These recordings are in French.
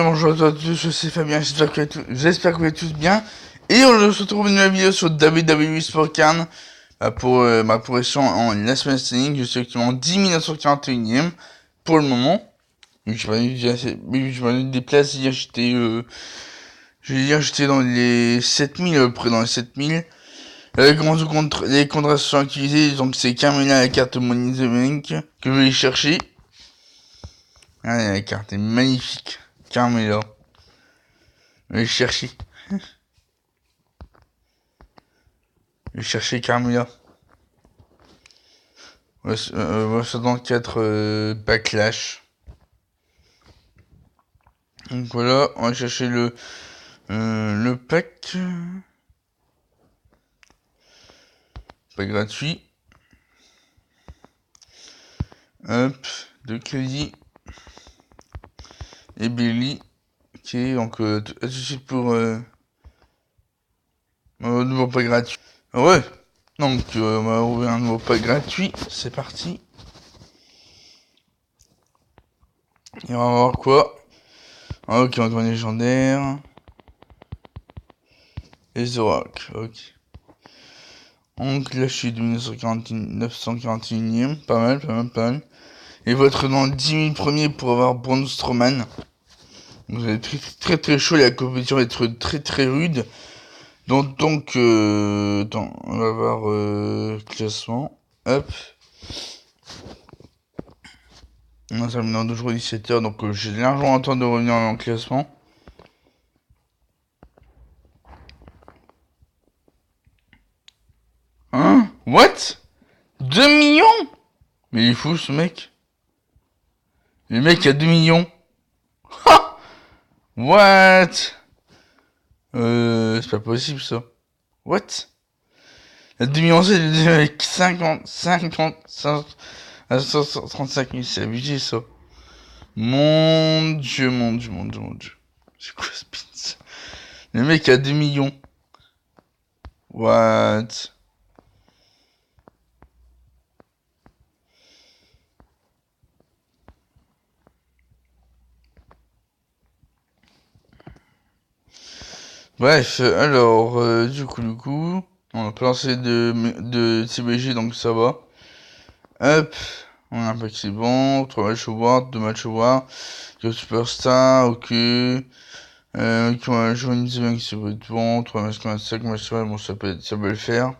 bonjour à tous, je suis Fabien, j'espère que vous allez tous bien. Et on se retrouve dans une nouvelle vidéo sur WWE Sport Can pour ma progression en Last Man Standing. Je suis actuellement 10 941ème pour le moment. Je vais des places, hier j'étais dans les 7000, près dans les 7000. Les contrats sont utilisés, donc c'est Carmella la carte Money in the Bank que je vais chercher. Allez, la carte est magnifique, Carmella. Je vais chercher. Je vais chercher Carmella. Ça dans 4 backlash. Donc voilà, on va chercher le pack. Pas gratuit. Hop, de crédit. Et Billy. Ok, donc tout de suite pour un nouveau pack gratuit. Ouais, donc on va ouvrir un nouveau pack gratuit. C'est parti. Et on va voir quoi. Ok, encore un légendaire. Et The Rock, ok. Donc là je suis de 941ème, pas mal. Et votre dans 10 000 premiers pour avoir Braun Strowman. Vous allez être très chaud, la compétition va être très rude. Donc attends, on va voir classement. Hop. On a terminé dans 2 jours 17h, donc j'ai largement le temps de revenir en classement. Hein? What? 2 millions? Mais il est fou ce mec. Le mec a 2 millions. Ha! What? C'est pas possible ça. What? La 2 millions c'est le deuxième avec 50 à 135 000, c'est abusé ça. Mon dieu. C'est quoi ce pins? Le mec a 2 millions. What? Bref, alors, du coup, on a pas lancé de CBG, donc ça va. Hop, on a un pack, c'est bon. 3 matchs au voir, 2 matchs au voir. Superstar, ok. Qui va jouer une semaine, ça va être bon. 3 matchs, 5 matchs, bon, ça peut le faire.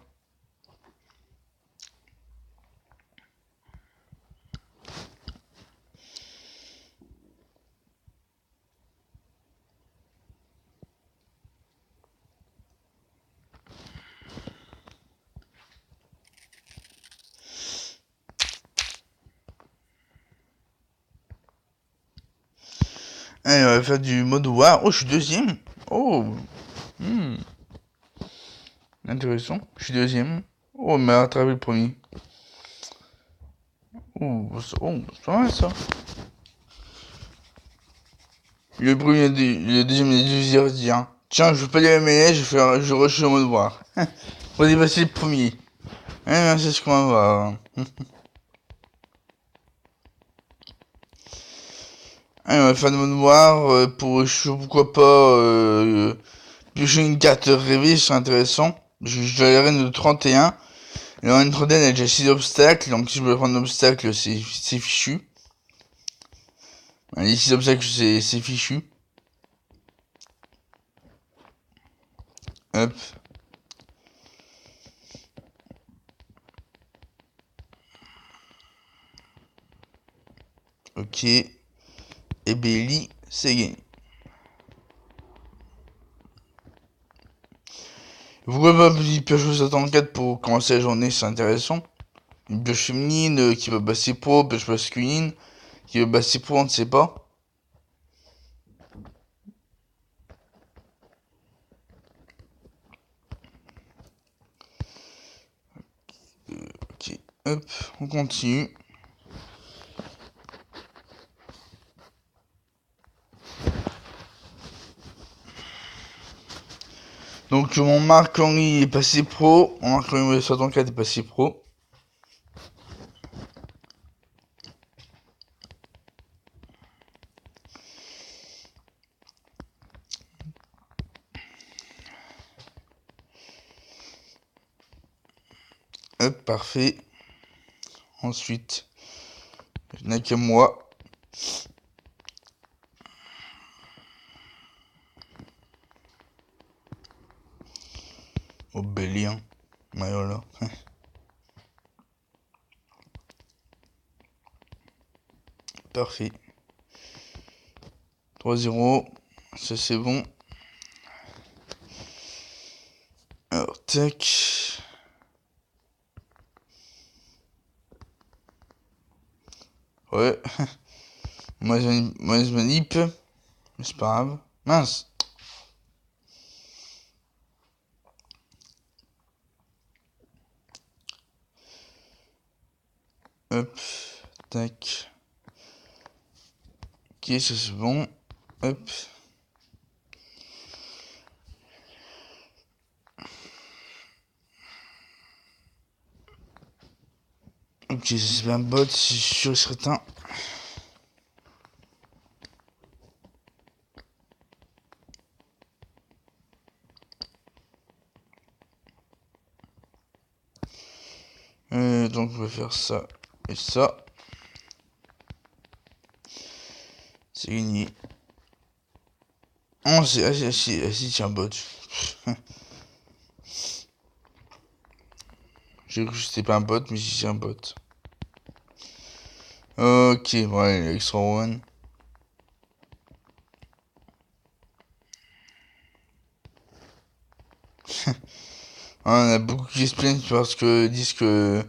Allez, on va faire du mode war. Oh, je suis deuxième. Oh, intéressant. Je suis deuxième. Oh, on m'a rattrapé le premier. Oh, c'est pas mal ça. Le premier, le deuxième, les deux dire tiens, je veux pas aller MLA, je rush le mode war. Faut dépasser le premier. C'est ce qu'on va voir. Allez, on va faire le mode war pour, pourquoi pas, piocher une carte rêvée, c'est intéressant. Je vais à l'arène de 31. Et l'arène 31, elle a déjà 6 obstacles, donc si je veux prendre un obstacle, c'est fichu. Les 6 obstacles, c'est fichu. Hop. Ok. Et Bailey, c'est gagné. Pourquoi pas une pioche au 74 pour commencer la journée, c'est intéressant. Une pioche féminine qui va passer pro, pioche masculine qui va passer pro, on ne sait pas. Ok, hop, on continue. Donc mon Marc Henry est passé pro, mon Marc Henry 64 est passé pro. Hop, parfait. Ensuite, Nakamura. Oh, Belly, hein. Ouais, voilà. Parfait. 3-0. Ça, c'est bon. Alors, tac. Ouais. Mauvaise manip. Mais c'est pas grave. Mince. Hop. Tac. Ok, ça c'est bon. Hop. Ok, ça c'est bien bot, c'est sûr et certain. Donc on va faire ça et ça. C'est gagné. Oh, si, tiens, bot. J'ai cru que c'était pas un bot, mais si c'est un bot. Ok, ouais, extra one. On a beaucoup qui se plaignent parce que disent que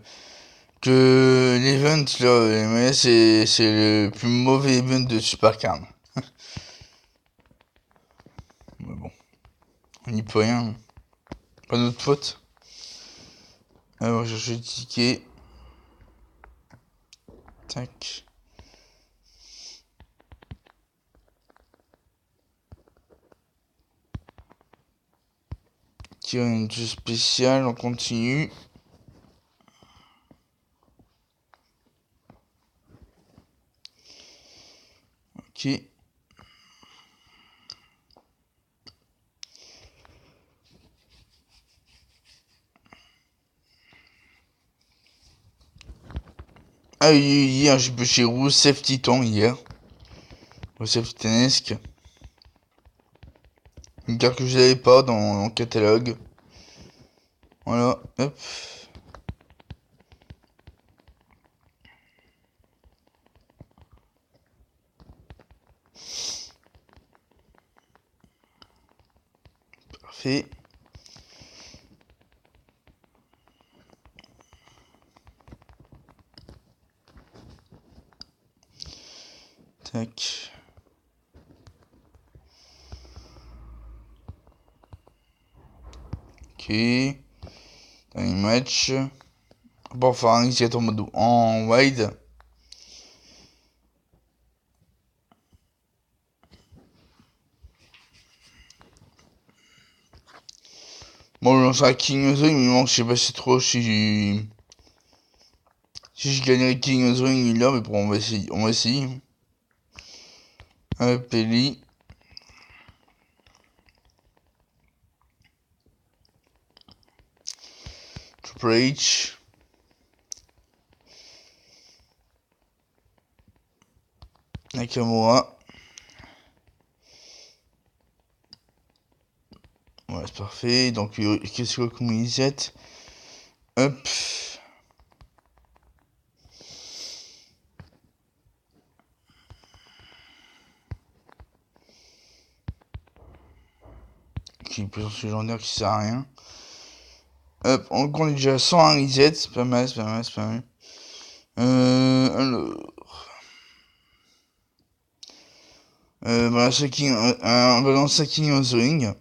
l'event là, mais c'est le plus mauvais event de Supercard. Mais bon, on n'y peut rien. Pas notre faute. Alors, je cherche le ticket. Tac. Tiens, une jeu spécial, on continue. Ok. Ah, hier, j'ai pêché Rousseff Titan, hier. Rousseff Titanesque. Une carte que je n'avais pas dans le catalogue. Voilà, hop. Parfait. Tac. Ok. Dernier match. Bon, faire un reset en mode en wide. Bon, je lance un King of the Ring, mais il manque, je sais pas si c'est trop si je gagnerais King of the Ring là, mais bon, on va essayer. On va essayer. Hop, Ellie. Triple H. Nakamura. Ouais, c'est parfait. Donc, qu'est-ce que comme reset? Hop. Qui peut sur ce légendaire qui sert à rien. Hop, on est déjà à 101 reset. C'est pas mal, c'est pas mal, c'est pas mal. Alors. Voilà, on va lancer King of the Ring.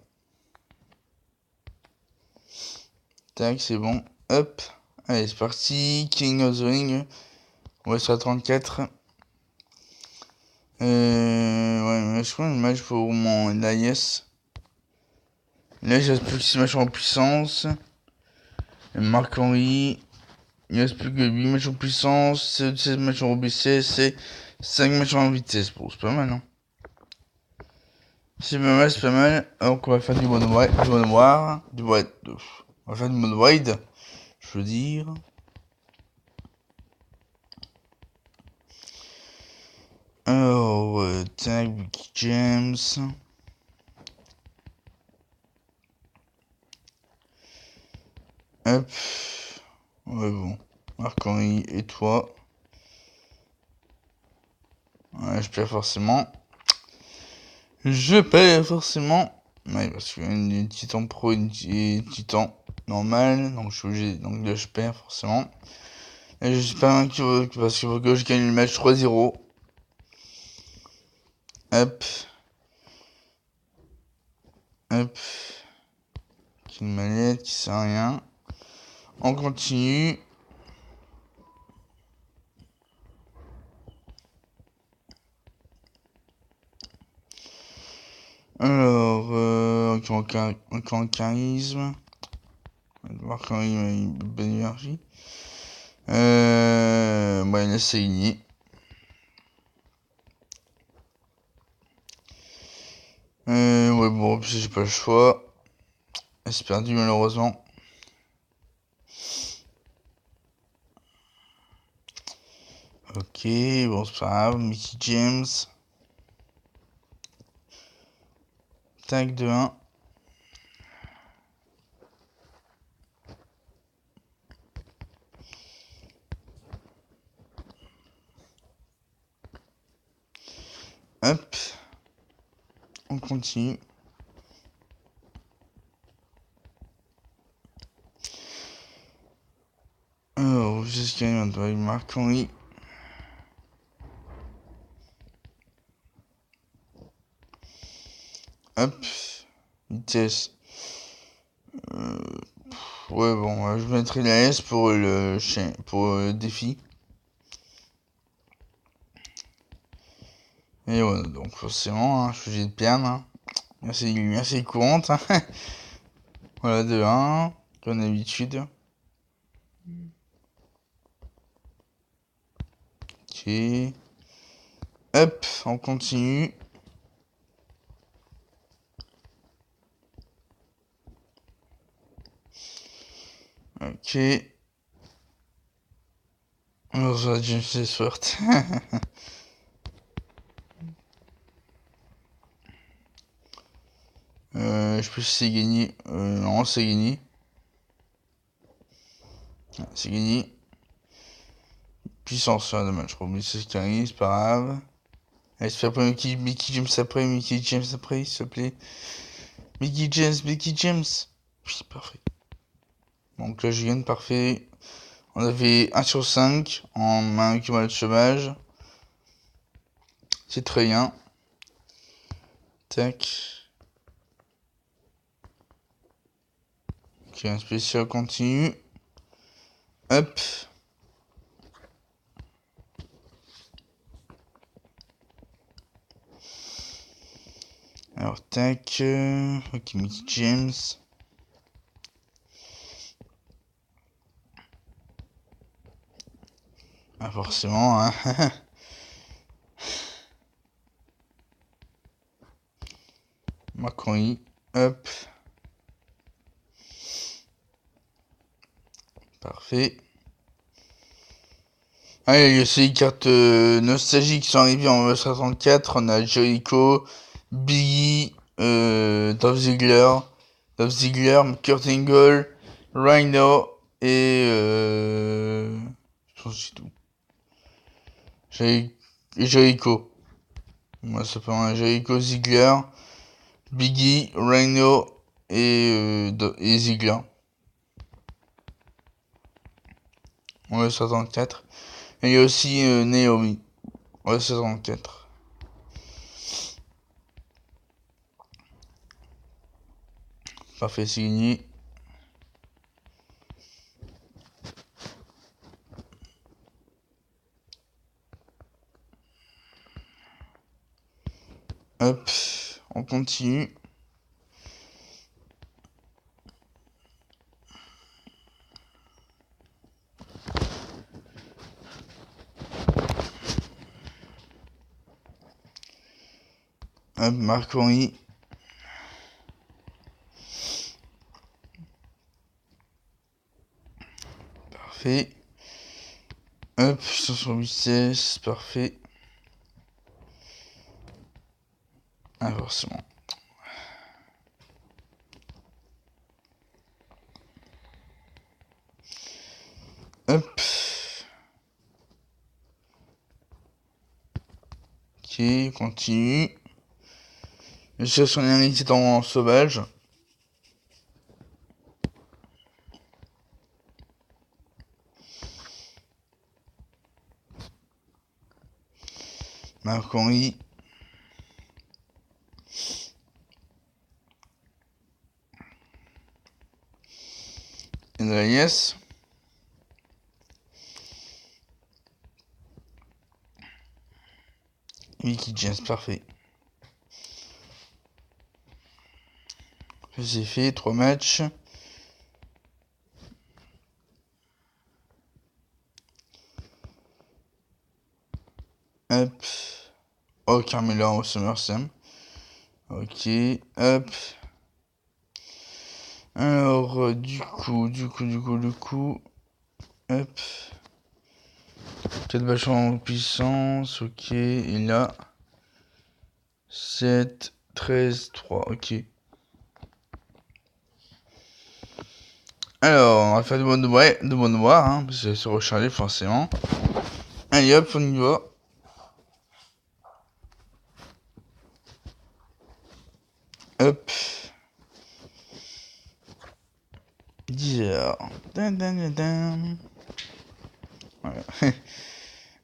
Tac, c'est bon. Hop. Allez, c'est parti. King of the Ring. On va sur la 34. Ouais, mais je crois le match pour mon Elias. Là, il reste plus que 6 matchs en puissance. Marc-Henri. Il reste plus que 8 matchs en puissance. 16 matchs en OBCS et 5 matchs en vitesse. Bon, c'est pas mal, hein. C'est pas mal, c'est pas mal. Donc, on va faire du mode noir. On va faire du mode wide, je veux dire. Alors, tac, Mickey James. Hop. Ouais, bon. Marc-Henri et toi. Ouais, je perds forcément. Je perds forcément. Ouais, parce qu'il y a une Titan Pro et une Titan normale. Donc je suis obligé. Donc là, je perds forcément. Et je suis pas vaincu parce qu'il faut que je gagne le match 3-0. Hop. Hop. Une manette qui sert à rien. On continue. Alors, encore un charisme. Marc-Henri, une bonne énergie. Ouais, là, c'est gagné. Ouais, bon, j'ai pas le choix. C'est perdu, malheureusement. Ok, bon, c'est pas grave. Mickey James. Tac de 1. Hop. On continue. Alors, jusqu'à maintenant, Marc-Henri. Hop. Vitesse. Ouais, bon, je mettrai la S pour le défi. Et ouais, donc forcément, hein, je suis obligé de perdre. Hein. Merci courante. Hein. Voilà, 2-1, comme d'habitude. Ok. Hop, on continue. Ok. Alors, j'aurais dû me faire Sword. Je sais plus si c'est gagné. Non, c'est gagné. C'est gagné. Puissance, de match. Mais c'est ce qui arrive, c'est pas grave. Allez, c'est après Mickey James après, Mickey James après, s'il te plaît. Mickey James. Oui, parfait. Donc là, je gagne, parfait. On avait 1 sur 5 en main qui de chômage. C'est très bien. Tac. Ok, un spécial continue. Hop. Alors, tac. Ok, Mickey James. Ah, forcément, hein. Macron, hop. Parfait. Allez, il y a ces cartes nostalgiques qui sont arrivées en 1964. On a Jericho, Biggie, Dolph Ziggler, Kurt Angle, Rhino et je pense que c'est tout. Jericho. Moi, ça fait un Jericho, Ziggler, Biggie, Rhino et Ziggler. Ouais, 64. Et il y a aussi Naomi. Ouais, 64. Parfait, c'est gagné. Hop, on continue. Hop, Marc-Henri. Parfait. Hop, 108 CS, parfait. Ah, forcément. Hop. Ok, continue. Je cherche son héritier en sauvage. Marc-Henri. Elias. Mickey James, parfait. C'est fait, 3 matchs. Hop. Oh, Carmela au SummerSlam. Ok, hop. Alors, du coup. Hop. 4 bâches en puissance, ok. Et là. 7, 13, 3, ok. Alors, on va faire de bonnes noires, hein, parce que c'est se recharger forcément. Allez hop, on y va. Hop. 10 heures. Voilà.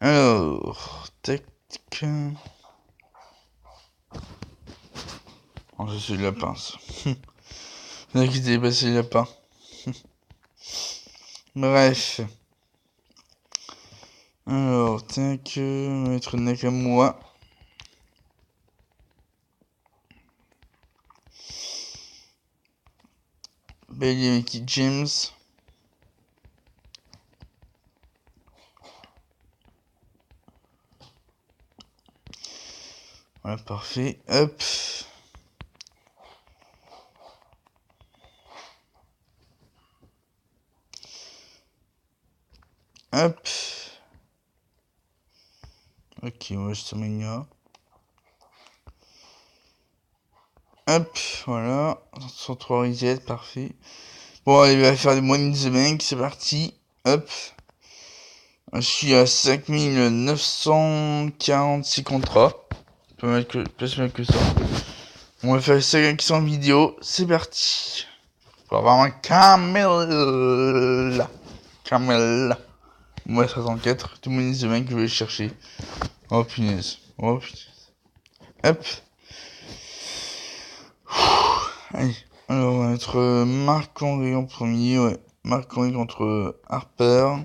Alors, tac. Oh, je suis le lapin, ça. Ne vous inquiétez pas, c'est le lapin. Bref. Alors, tac. On va mettre Nakamura. Bailey Mickey James. Voilà, parfait. Hop. Hop. Ok, moi je termine. Hop, voilà. 103 reset, parfait. Bon, allez, il va faire des moines de bank, c'est parti. Hop. Je suis à 5946 contrats. Pas mal que ça. On va faire 500 vidéos, c'est parti. Pour avoir un Camel. Moi, 64, tout le monde de bank que je vais chercher. Oh punaise. Hop. Allez. Alors, on va mettre Marc-Henri en premier, ouais. Marc-Henri contre Harper.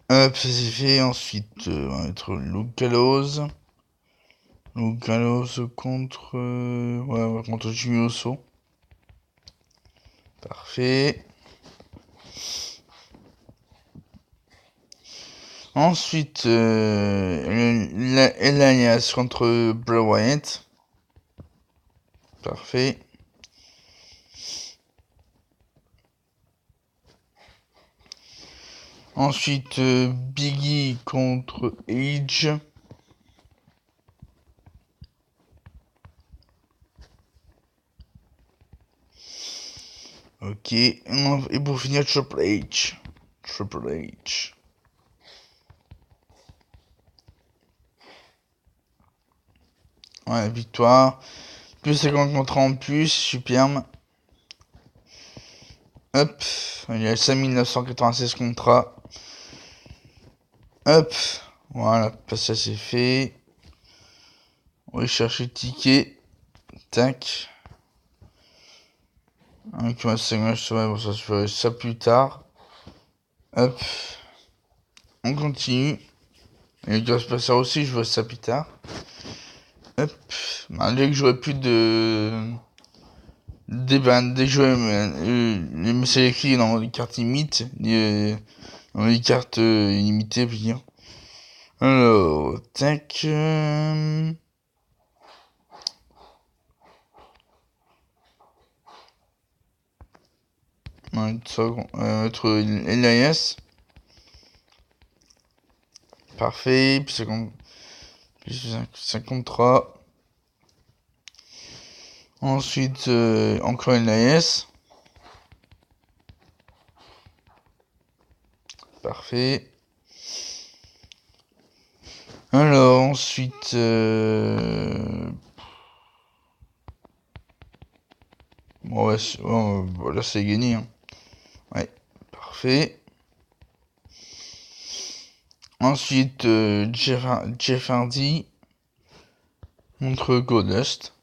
Hop, ça c'est fait. Ensuite, on va mettre Luke Gallows. Luke Gallows contre... ouais, contre Jimmy Uso. Parfait. Ensuite, Elias contre Bray Wyatt. Parfait. Ensuite, Biggie contre Edge. Ok. Et pour finir, Triple H. Ouais, victoire. Plus 50 contrats en plus, superbe. Hop, il y a 5996 contrats. Hop, voilà, ça c'est fait. On va chercher le ticket. Tac. Donc, bon, ça je ferai ça plus tard. Hop, on continue. Et il doit se passer aussi, je vois ça plus tard. Hop, bah, dès que j'aurai plus de... Des jeux, mais c'est écrit dans les cartes limites, dans les cartes limitées, je veux dire. Alors, tac. On va mettre Elias. parfait. Puis 50, plus 53. Ensuite, encore une AS. Parfait. Alors, ensuite... Bon, ouais, là, c'est gagné. Hein. Ouais, parfait. Ensuite, Jeff Hardy contre Goldust.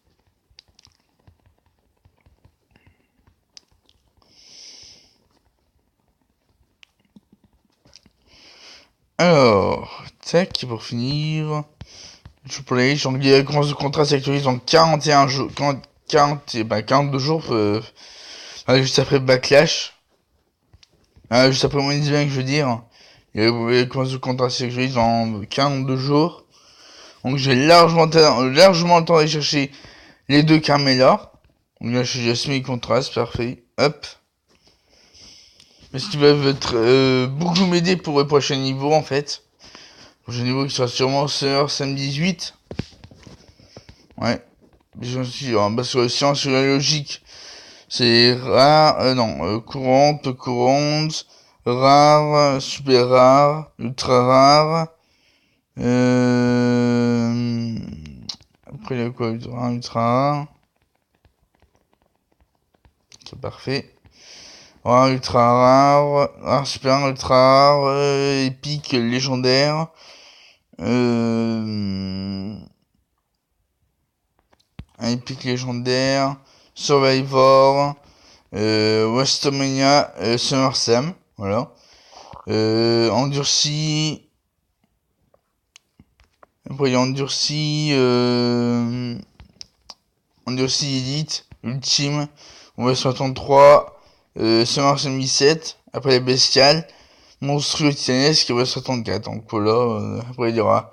Alors, tac, pour finir... Triple H, donc les commence de contrat s'actualise en 41 jours, 42 jours, juste après Backlash, juste après Money in the Bank, je veux dire. Les commence de contrat s'actualise en 42 jours. Donc j'ai largement le temps d'aller chercher les deux Carmella. Donc là, j'ai mis les contrats, c'est parfait. Hop. Mais ce qui va être beaucoup m'aider pour le prochain niveau, en fait. Le prochain niveau qui sera sûrement SummerSlam 18. Ouais. Bien sûr, parce que si on sur la logique, c'est rare, courante, rare, super rare, ultra rare. Après, il y a quoi? Ultra rare. C'est parfait. Rare, ultra rare, rare, super rare, ultra rare, épique, légendaire. Un épique légendaire. Survivor. WrestleMania, SummerSlam, voilà. Endurci. Après, il y a Endurci Elite, Ultime, on va 63, SummerSlam 17. Après, les Bestial, Monstrueux Titanesque, on va 64. Donc voilà, après, il y aura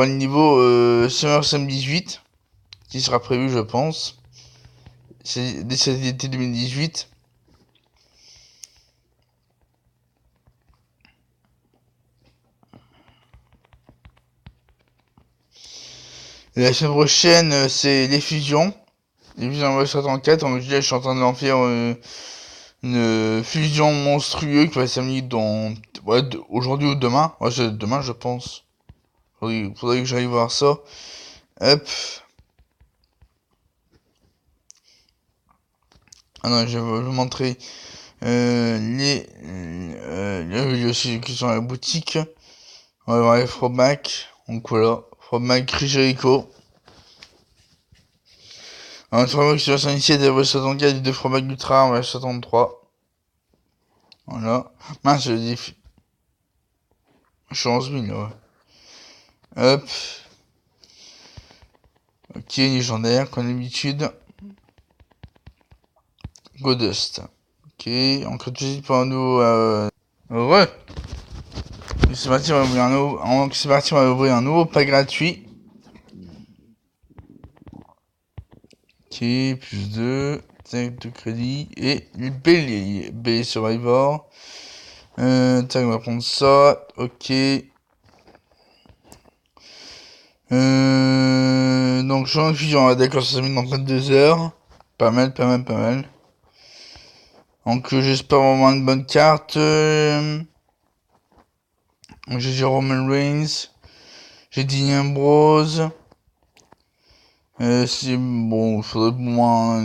le niveau SummerSlam 18, qui sera prévu, je pense. C'est dès cet été 2018. La semaine prochaine, c'est les fusions. Les fusions en 64. Donc là, je suis en train d'en faire une fusion monstrueuse qui va s'amener aujourd'hui ou demain. Ouais, c'est demain, je pense. Faudrait que j'aille voir ça. Hop. Ah non, je vais vous montrer les vidéos qui sont à la boutique. On va voir les throwbacks. Donc voilà. Throwback Chris Jericho. Un throwback sur 77, et 64, deux throwbacks ultra, on va 63. Voilà. Mince, je dis. Je suis 11 000, ouais. Hop. Ok, légendaire, comme d'habitude. Godust. Ok, encore tout de suite pour un nouveau. C'est parti, on va ouvrir un nouveau. C'est parti, on va ouvrir un nouveau pas gratuit. Ok, plus 2. De crédit. Et le Belly Survivor. Tac, on va prendre ça. Ok. Donc, je suis en fusion, d'accord, ça s'amène dans 22 heures. Pas mal, pas mal, pas mal. Donc, j'espère avoir une bonne carte. J'ai Roman Reigns. J'ai Dean Ambrose. C'est bon, il faudrait moins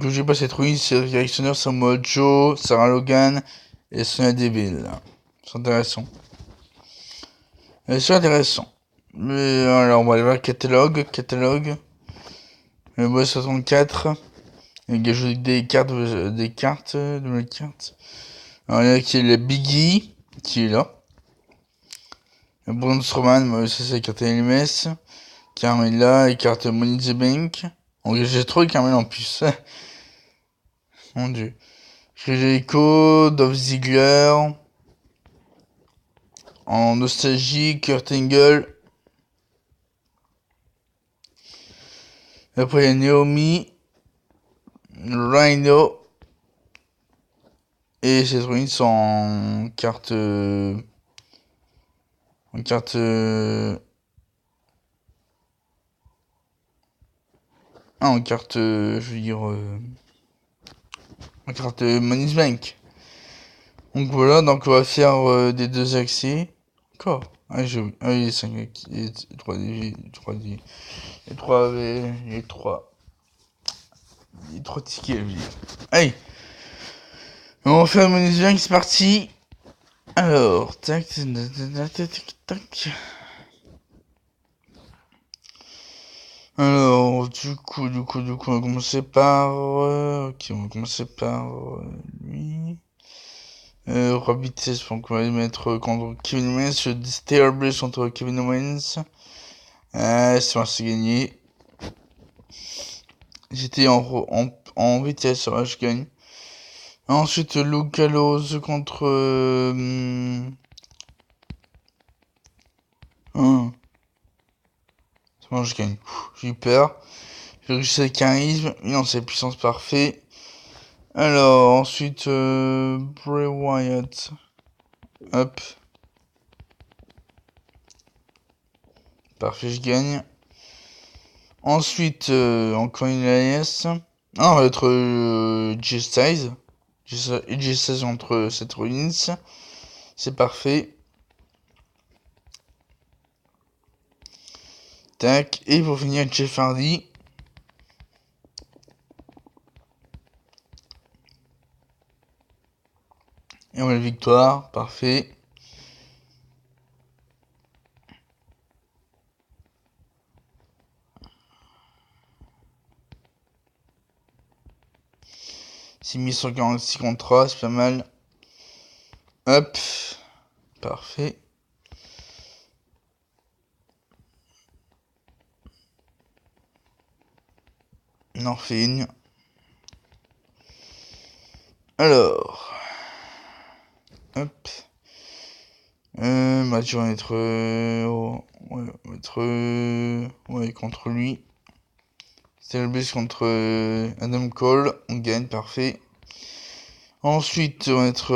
que j'ai pas cette ruine, c'est Reactionnaire, Samoa Joe, Sarah Logan et Sonya Deville. C'est intéressant. C'est intéressant. Mais alors, on va aller voir le catalogue. Le boss 64. Il y a des cartes, de mes cartes. Alors, il y a qui est le Biggie, qui est là. Le Braun Strowman, ça c'est la carte LMS. Carmella et carte Money in the Bank. Donc j'ai trop de Carmella en plus. Mon dieu. Jericho, Dolph Ziggler. En nostalgie, Kurt Angle. Après il y a Naomi. Rhino. Et cette ruine sont en carte En carte... en carte... je veux dire... en carte Money Bank. Donc voilà, donc on va faire des 2 accès. Encore. Ah, les 5 accès, les 3 les 3 les 3 les 3 les 3 tickets, je veux dire. Allez. On va faire Money Bank, c'est parti. Alors, tac, tac, tac, tac. Alors, du coup, on va commencer par... ok, on va commencer par lui. Rabbit 16, donc on va mettre contre Kevin Owens, Stairbus contre Kevin Owens. C'est bon, c'est gagné. J'étais en vitesse, ouais, je gagne. Ensuite, Luke Gallows contre... c'est bon, je gagne. J'ai eu peur. J'ai réussi le charisme. Non, c'est puissance parfait. Alors, ensuite, Bray Wyatt. Hop. Parfait, je gagne. Ensuite, encore une alliance. Ah, on va être G16. G16 entre Seth Rollins. C'est parfait. Tac. Et pour finir, Jeff Hardy. Et on a la victoire. Parfait. C'est 1146 contre 3, c'est pas mal. Hop. Parfait. On en fait une. Alors. Hop. Match va être... ouais, on va être... ouais, contre lui. C'est le bus contre Adam Cole. On gagne, parfait. Ensuite, on va être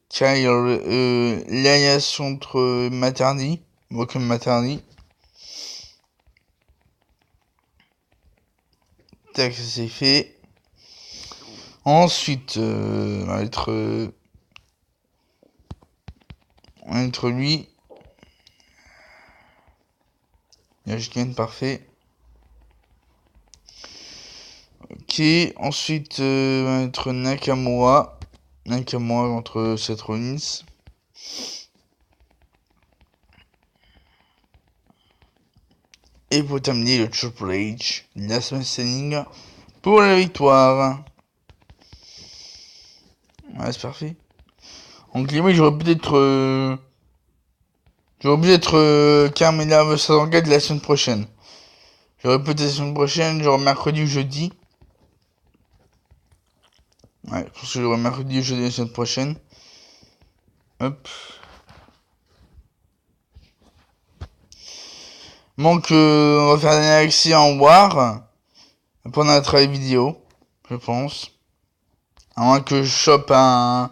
Kyle Elias contre Materni. Moi comme Materni. Tac, c'est fait. Ensuite, on va être lui. Là, je gagne, parfait. Ok, ensuite, on va être Nakamura. Nakamura contre Seth Rollins. Et pour terminer, le Triple H, la semaine standing pour la victoire. Ouais, c'est parfait. Donc, limite, j'aurais peut-être Carmella vs Andrade la semaine prochaine. J'aurais peut-être la semaine prochaine, genre mercredi ou jeudi. Ouais, je pense que j'aurai mercredi ou jeudi la semaine prochaine. Hop. Donc, on va faire un accès en War. Pendant un travail vidéo, je pense. À moins que je chope un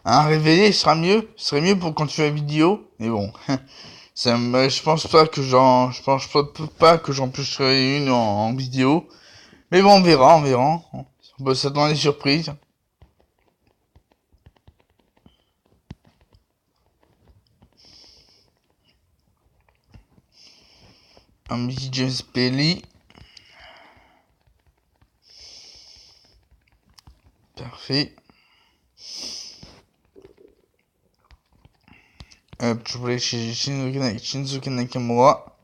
révélé, ce serait mieux. Ce serait mieux pour quand tu fais la vidéo. Mais bon. Je pense pas que j'en puisserai une en vidéo. Mais bon, on verra. On peut s'attendre à des surprises. Un petit James Bailey. Parfait. Je voulais chez Shinsuke Nakamura.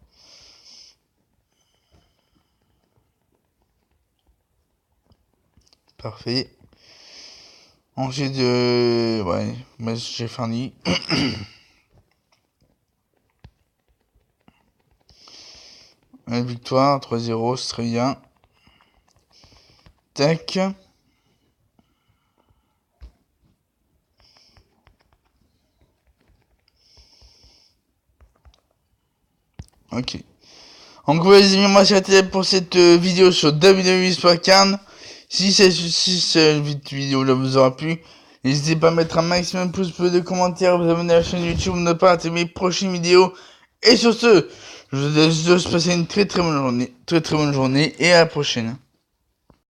Parfait. Ensuite, ouais, moi j'ai fini. La victoire, 3-0, c'est très bien. Tac. Ok. Donc voilà les amis, moi c'était pour cette vidéo sur WWE SmackDown. Si cette vidéo là vous aura plu, N'hésitez pas à mettre un maximum de pouces bleus, de commentaires, vous abonner à la chaîne YouTube, ne pas rater mes prochaines vidéos. Et sur ce, je vous laisse passer une très bonne journée, et à la prochaine.